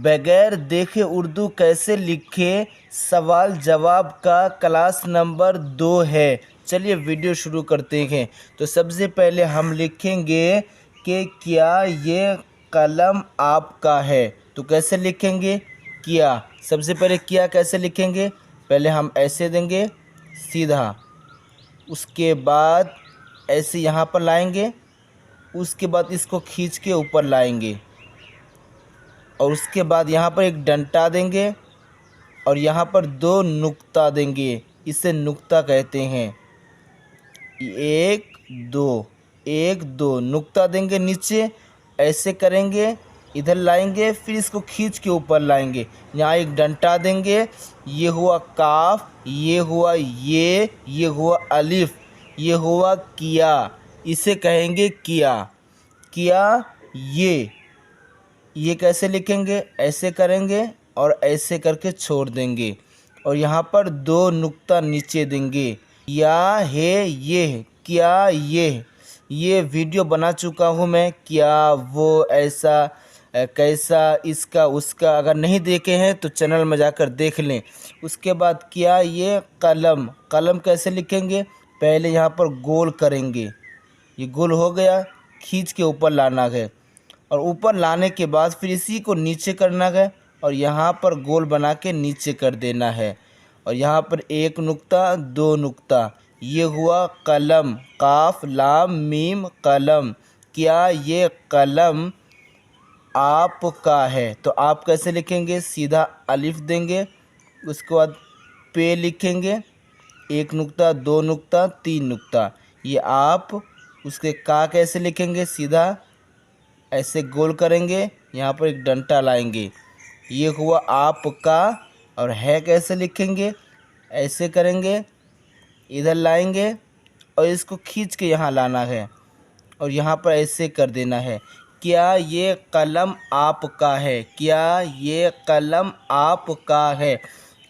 बगैर देखे उर्दू कैसे लिखे, सवाल जवाब का क्लास नंबर 2 है। चलिए वीडियो शुरू करते हैं। तो सबसे पहले हम लिखेंगे कि क्या ये कलम आपका है। तो कैसे लिखेंगे क्या। सबसे पहले क्या कैसे लिखेंगे, पहले हम ऐसे देंगे सीधा, उसके बाद ऐसे यहाँ पर लाएंगे, उसके बाद इसको खींच के ऊपर लाएंगे और उसके बाद यहाँ पर एक डंडा देंगे और यहाँ पर 2 नुक्ता देंगे, इसे नुक्ता कहते हैं। 1 2 नुक्ता देंगे नीचे, ऐसे करेंगे, इधर लाएंगे, फिर इसको खींच के ऊपर लाएंगे, यहाँ एक डंडा देंगे। ये हुआ काफ, ये हुआ ये हुआ अलिफ, ये हुआ किया, इसे कहेंगे किया। किया ये कैसे लिखेंगे, ऐसे करेंगे और ऐसे करके छोड़ देंगे और यहाँ पर 2 नुक्ता नीचे देंगे। या है ये क्या ये वीडियो बना चुका हूँ मैं, क्या वो ऐसा कैसा इसका उसका, अगर नहीं देखे हैं तो चैनल में जाकर देख लें। उसके बाद क्या ये कलम, कलम कैसे लिखेंगे, पहले यहाँ पर गोल करेंगे, ये गोल हो गया, खींच के ऊपर लाना है और ऊपर लाने के बाद फिर इसी को नीचे करना है और यहाँ पर गोल बना के नीचे कर देना है और यहाँ पर 1 नुक्ता 2 नुक्ता। ये हुआ कलम, काफ लाम मीम कलम। क्या ये कलम आपका है। तो आप कैसे लिखेंगे, सीधा अलिफ देंगे, उसके बाद पे लिखेंगे, 1 नुक्ता 2 नुक्ता 3 नुक्ता, ये आप। उसके का कैसे लिखेंगे, सीधा ऐसे गोल करेंगे, यहाँ पर एक डंडा लाएंगे, ये हुआ आपका। और है कैसे लिखेंगे, ऐसे करेंगे, इधर लाएंगे और इसको खींच के यहाँ लाना है और यहाँ पर ऐसे कर देना है। क्या ये कलम आपका है, क्या ये कलम आपका है।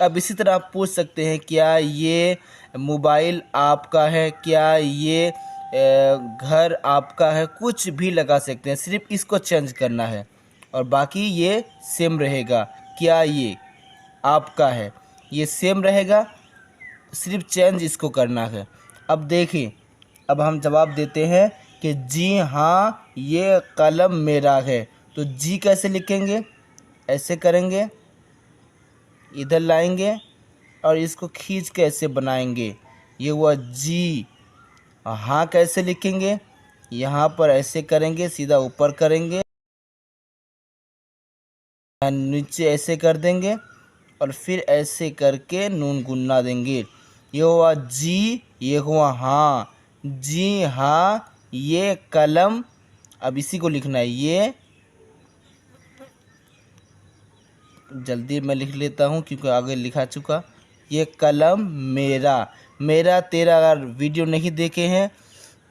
अब इसी तरह आप पूछ सकते हैं, क्या ये मोबाइल आपका है, क्या ये घर आपका है, कुछ भी लगा सकते हैं, सिर्फ इसको चेंज करना है और बाकी ये सेम रहेगा। क्या ये आपका है, ये सेम रहेगा, सिर्फ चेंज इसको करना है। अब देखिए, अब हम जवाब देते हैं कि जी हाँ ये कलम मेरा है। तो जी कैसे लिखेंगे, ऐसे करेंगे, इधर लाएंगे और इसको खींच के ऐसे बनाएंगे, ये हुआ जी। हाँ कैसे लिखेंगे, यहाँ पर ऐसे करेंगे, सीधा ऊपर करेंगे, नीचे ऐसे कर देंगे और फिर ऐसे करके नून गुन्ना देंगे, ये हुआ जी, ये हुआ हाँ। जी हाँ ये कलम, अब इसी को लिखना है, ये जल्दी मैं लिख लेता हूँ क्योंकि आगे लिखा चुका। ये कलम मेरा, मेरा तेरा, अगर वीडियो नहीं देखे हैं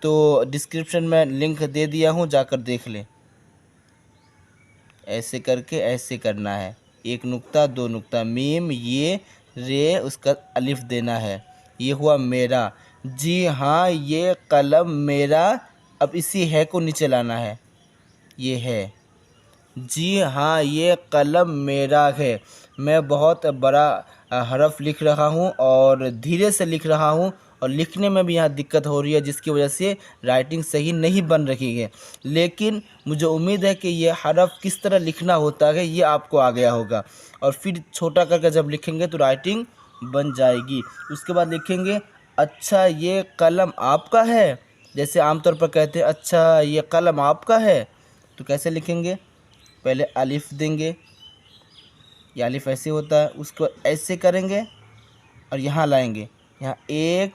तो डिस्क्रिप्शन में लिंक दे दिया हूँ, जाकर देख लें। ऐसे करके ऐसे करना है, 1 नुक्ता 2 नुक्ता, मीम ये रे, उसका अलिफ देना है, ये हुआ मेरा। जी हाँ ये कलम मेरा, अब इसी है को नीचे लाना है, ये है। जी हाँ ये कलम मेरा है। मैं बहुत बड़ा हरफ लिख रहा हूँ और धीरे से लिख रहा हूँ और लिखने में भी यहाँ दिक्कत हो रही है, जिसकी वजह से राइटिंग सही नहीं बन रही है। लेकिन मुझे उम्मीद है कि ये हरफ किस तरह लिखना होता है ये आपको आ गया होगा और फिर छोटा करके जब लिखेंगे तो राइटिंग बन जाएगी। उसके बाद लिखेंगे अच्छा ये कलम आपका है, जैसे आमतौर पर कहते हैं अच्छा ये कलम आपका है। तो कैसे लिखेंगे, पहले अलिफ देंगे, ये अलिफ ऐसे होता है, उसको ऐसे करेंगे और यहाँ लाएंगे, यहाँ 1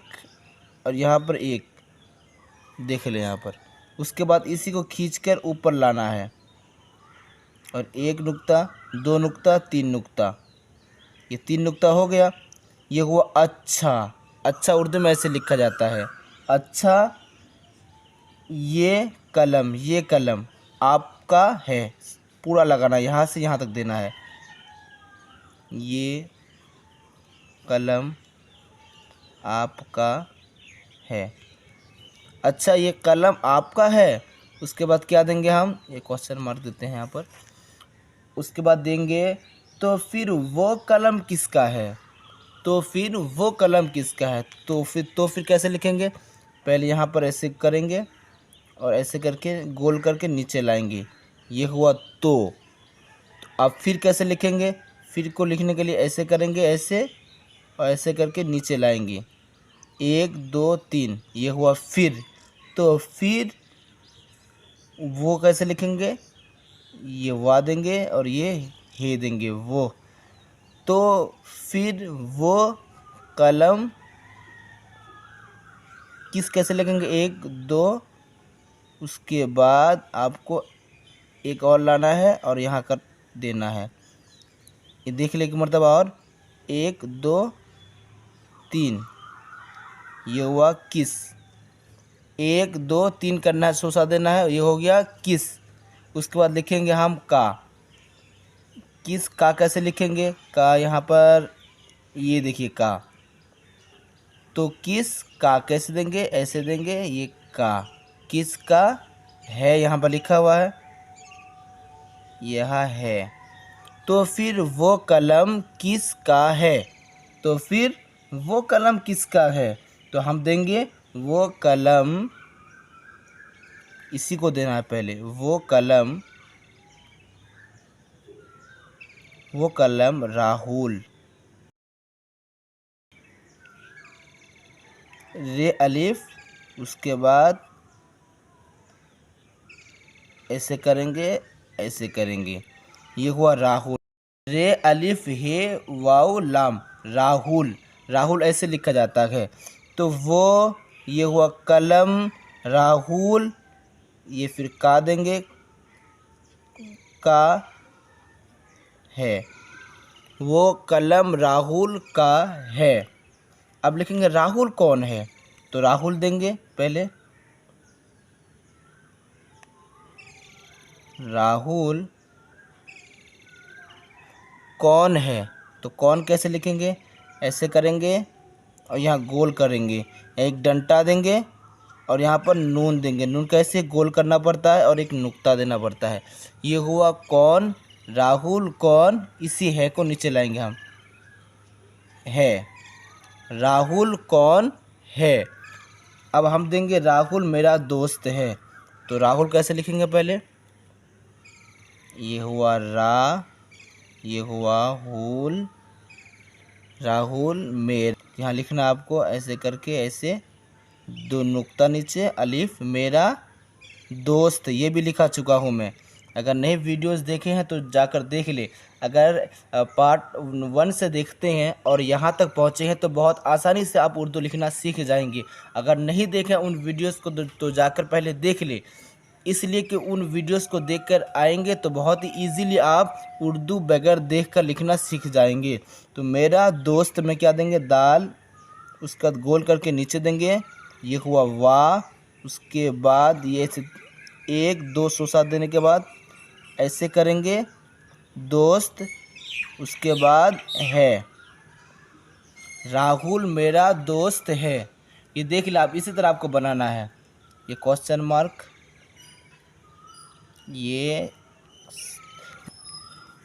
और यहाँ पर 1 देख लें यहाँ पर। उसके बाद इसी को खींचकर ऊपर लाना है और 1 नुक्ता 2 नुक्ता 3 नुक्ता, ये 3 नुक्ता हो गया। ये हुआ अच्छा, अच्छा उर्दू में ऐसे लिखा जाता है, अच्छा ये कलम आपका है, पूरा लगाना, यहाँ से यहाँ तक देना है, ये कलम आपका है। अच्छा ये कलम आपका है, उसके बाद क्या देंगे हम, एक क्वेश्चन मार्क देते हैं यहाँ पर, उसके बाद देंगे तो फिर वो कलम किसका है, तो फिर वो कलम किसका है। तो फिर कैसे लिखेंगे, पहले यहाँ पर ऐसे करेंगे और ऐसे करके गोल करके नीचे लाएंगे, ये हुआ तो। अब फिर कैसे लिखेंगे, फिर को लिखने के लिए ऐसे करेंगे, ऐसे और ऐसे करके नीचे लाएंगे, 1 2 3, ये हुआ फिर। तो फिर वो कैसे लिखेंगे, ये वा देंगे और ये हे देंगे वो। तो फिर वो कलम किस कैसे लिखेंगे, 1 2, उसके बाद आपको एक और लाना है और यहाँ कर देना है, ये देख ले एक मरतबा और, 1 2 3, ये हुआ किस। 1 2 3 करना है, सोसा देना है, ये हो गया किस। उसके बाद लिखेंगे हम का, किस का कैसे लिखेंगे, का यहाँ पर ये देखिए का, तो किस का कैसे देंगे, ऐसे देंगे, ये का, किस का है यहाँ पर लिखा हुआ है, यह है। तो फिर वो कलम किसका है, तो फिर वो कलम किसका है, तो हम देंगे वो कलम, इसी को देना है पहले, वो कलम राहुल, रे अलिफ, उसके बाद ऐसे करेंगे, ऐसे करेंगे, ये हुआ राहुल। रे अलिफ हे वाव लाम, राहुल, राहुल ऐसे लिखा जाता है। तो वो, ये हुआ कलम राहुल, ये फिर का देंगे, का है, वो कलम राहुल का है। अब लिखेंगे राहुल कौन है, तो राहुल देंगे पहले, राहुल कौन है, तो कौन कैसे लिखेंगे, ऐसे करेंगे और यहाँ गोल करेंगे, एक डंटा देंगे और यहाँ पर नून देंगे, नून कैसे गोल करना पड़ता है और एक नुक्ता देना पड़ता है। ये हुआ कौन, राहुल कौन, इसी है को नीचे लाएंगे हम, है, राहुल कौन है। अब हम देंगे राहुल मेरा दोस्त है, तो राहुल कैसे लिखेंगे पहले, ये हुआ रा, ये हुआ हुल, राहुल मेरा, यहाँ लिखना आपको ऐसे करके, ऐसे 2 नुक्ता नीचे, अलिफ, मेरा दोस्त, ये भी लिखा चुका हूँ मैं। अगर नए वीडियोस देखे हैं तो जाकर देख ले। अगर पार्ट 1 से देखते हैं और यहाँ तक पहुँचे हैं तो बहुत आसानी से आप उर्दू लिखना सीख जाएंगे। अगर नहीं देखें उन वीडियोस को तो जाकर पहले देख ले, इसलिए कि उन वीडियोस को देखकर आएंगे तो बहुत ही ईजीली आप उर्दू बगैर देखकर लिखना सीख जाएंगे। तो मेरा दोस्त में क्या देंगे, दाल, उसका गोल करके नीचे देंगे, ये हुआ वाह, उसके बाद ये 1 2 सोसा देने के बाद ऐसे करेंगे, दोस्त, उसके बाद है, राहुल मेरा दोस्त है। ये देख ले आप, इसी तरह आपको बनाना है, ये क्वेश्चन मार्क, ये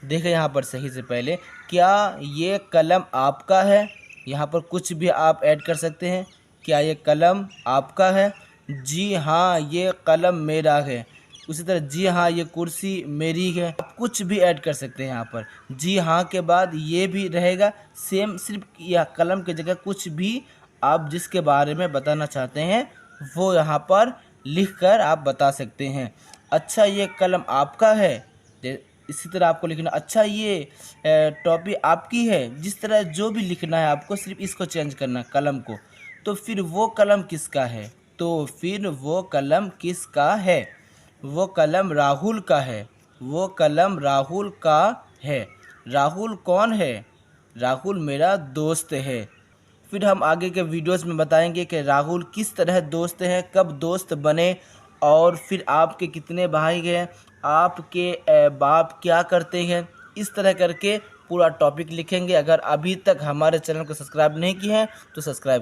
देखें यहाँ पर सही से पहले, क्या ये कलम आपका है, यहाँ पर कुछ भी आप ऐड कर सकते हैं, क्या ये कलम आपका है, जी हाँ ये कलम मेरा है। उसी तरह जी हाँ ये कुर्सी मेरी है, आप कुछ भी ऐड कर सकते हैं यहाँ पर। जी हाँ के बाद ये भी रहेगा सेम, सिर्फ यह कलम की जगह कुछ भी आप जिसके बारे में बताना चाहते हैं वो यहाँ पर लिखकर आप बता सकते हैं। अच्छा ये कलम आपका है, इसी तरह आपको लिखना, अच्छा ये टॉपी आपकी है, जिस तरह जो भी लिखना है आपको, सिर्फ इसको चेंज करना कलम को। तो फिर वो कलम किसका है, तो फिर वो कलम किसका है, वो कलम राहुल का है, वो कलम राहुल का है। राहुल कौन है, राहुल मेरा दोस्त है। फिर हम आगे के वीडियोस में बताएंगे कि राहुल किस तरह दोस्त है, कब दोस्त बने, और फिर आपके कितने भाई हैं, आपके बाप क्या करते हैं, इस तरह करके पूरा टॉपिक लिखेंगे। अगर अभी तक हमारे चैनल को सब्सक्राइब नहीं किए हैं तो सब्सक्राइब